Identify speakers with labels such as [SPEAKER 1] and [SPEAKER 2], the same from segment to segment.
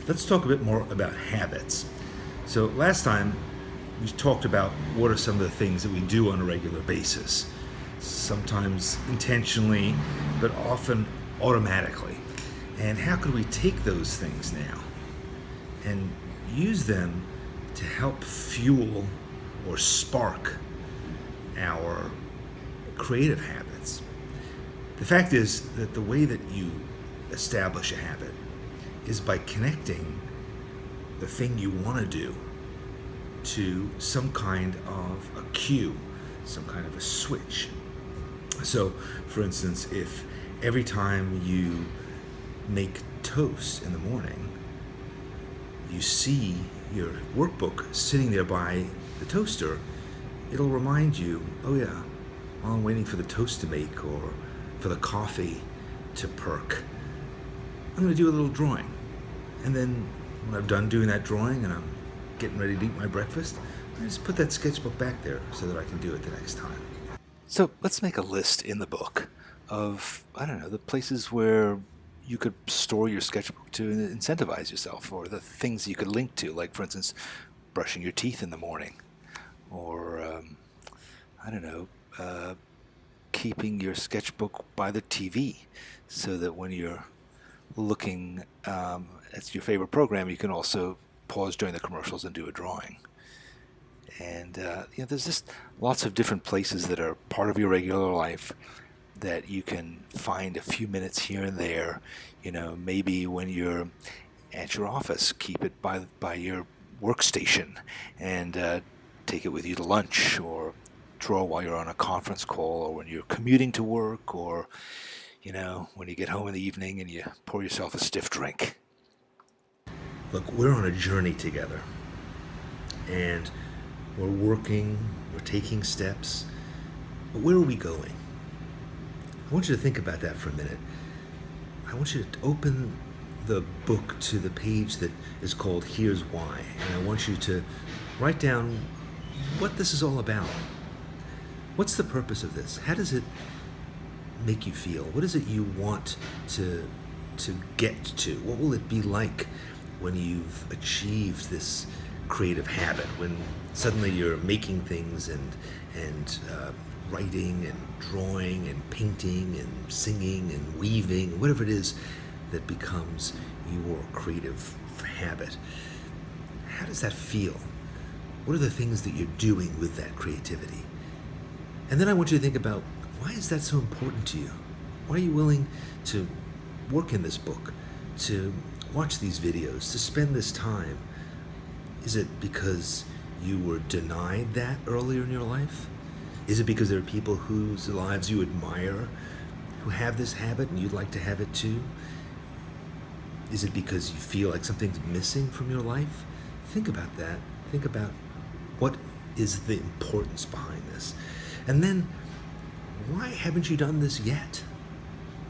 [SPEAKER 1] Let's talk a bit more about habits. So, last time we talked about what are some of the things that we do on a regular basis, sometimes intentionally, but often automatically. And how could we take those things now and use them to help fuel or spark our creative habits? The fact is that the way that you establish a habit is by connecting the thing you want to do to some kind of a cue, some kind of a switch. So, for instance, if every time you make toast in the morning, you see your workbook sitting there by the toaster, it'll remind you, oh yeah, while I'm waiting for the toast to make or for the coffee to perk, I'm going to do a little drawing. And then when I'm done doing that drawing and I'm getting ready to eat my breakfast, I just put that sketchbook back there so that I can do it the next time. So let's make a list in the book of, I don't know, the places where you could store your sketchbook to incentivize yourself, or the things you could link to, like, for instance, brushing your teeth in the morning, or, I don't know, keeping your sketchbook by the TV so that when you're looking at your favorite program, you can also pause during the commercials and do a drawing. And there's just lots of different places that are part of your regular life that you can find a few minutes here and there. Maybe when you're at your office, keep it by your workstation and take it with you to lunch, or draw while you're on a conference call, or when you're commuting to work, or when you get home in the evening and you pour yourself a stiff drink. Look, we're on a journey together, and we're working, we're taking steps, but where are we going? I want you to think about that for a minute. I want you to open the book to the page that is called Here's Why, and I want you to write down what this is all about. What's the purpose of this? How does it make you feel? What is it you want to get to? What will it be like when you've achieved this creative habit, when suddenly you're making things and writing and drawing and painting and singing and weaving, whatever it is that becomes your creative habit? How does that feel? What are the things that you're doing with that creativity? And then I want you to think about, why is that so important to you? Why are you willing to work in this book, to watch these videos, to spend this time? Is it because you were denied that earlier in your life? Is it because there are people whose lives you admire who have this habit and you'd like to have it too? Is it because you feel like something's missing from your life? Think about that. Think about what is the importance behind this. And then, why haven't you done this yet?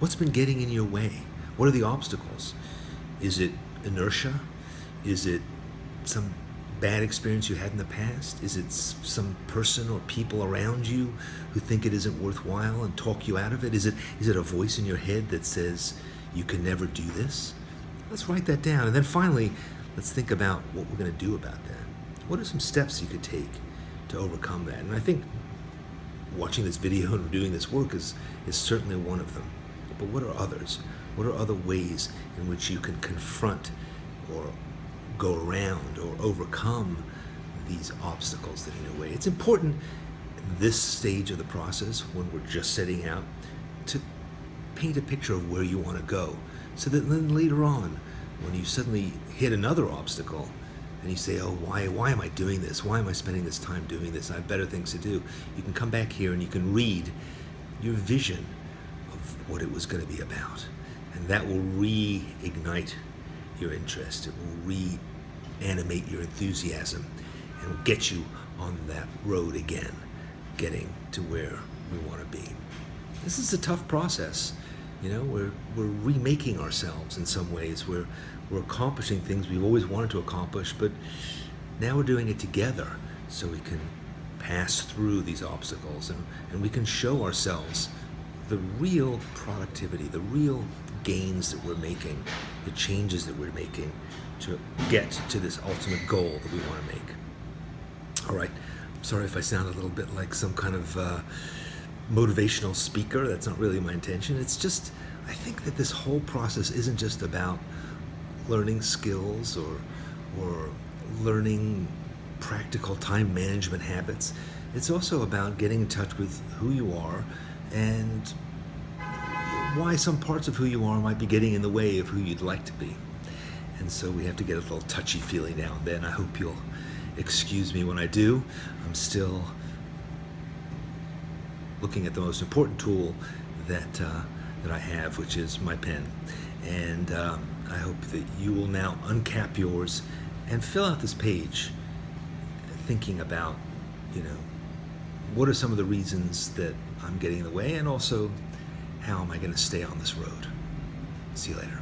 [SPEAKER 1] What's been getting in your way? What are the obstacles? Is it inertia? Is it some bad experience you had in the past? Is it some person or people around you who think it isn't worthwhile and talk you out of it? Is it a voice in your head that says you can never do this? Let's write that down. And then finally, let's think about what we're going to do about that. What are some steps you could take to overcome that? And I think watching this video and doing this work is certainly one of them. But what are others? What are other ways in which you can confront or go around or overcome these obstacles that are in your way? It's important in this stage of the process, when we're just setting out, to paint a picture of where you want to go, so that then later on, when you suddenly hit another obstacle and you say, oh, why am I doing this? Why am I spending this time doing this? I have better things to do. You can come back here and you can read your vision of what it was going to be about. And that will reignite your interest. It will reanimate your enthusiasm and will get you on that road again, getting to where we want to be. This is a tough process. We're remaking ourselves in some ways. We're accomplishing things we've always wanted to accomplish, but now we're doing it together so we can pass through these obstacles and we can show ourselves the real productivity, the real gains that we're making the changes that we're making to get to this ultimate goal that we want to make. All right. I'm sorry if I sound a little bit like some kind of motivational speaker. That's not really my intention. It's just, I think that this whole process isn't just about learning skills or learning practical time management habits. It's also about getting in touch with who you are and why some parts of who you are might be getting in the way of who you'd like to be. And so we have to get a little touchy-feely now and then. I hope you'll excuse me when I do. I'm still looking at the most important tool that I have, which is my pen. And I hope that you will now uncap yours and fill out this page thinking about, what are some of the reasons that I'm getting in the way, and also how am I going to stay on this road. See you later.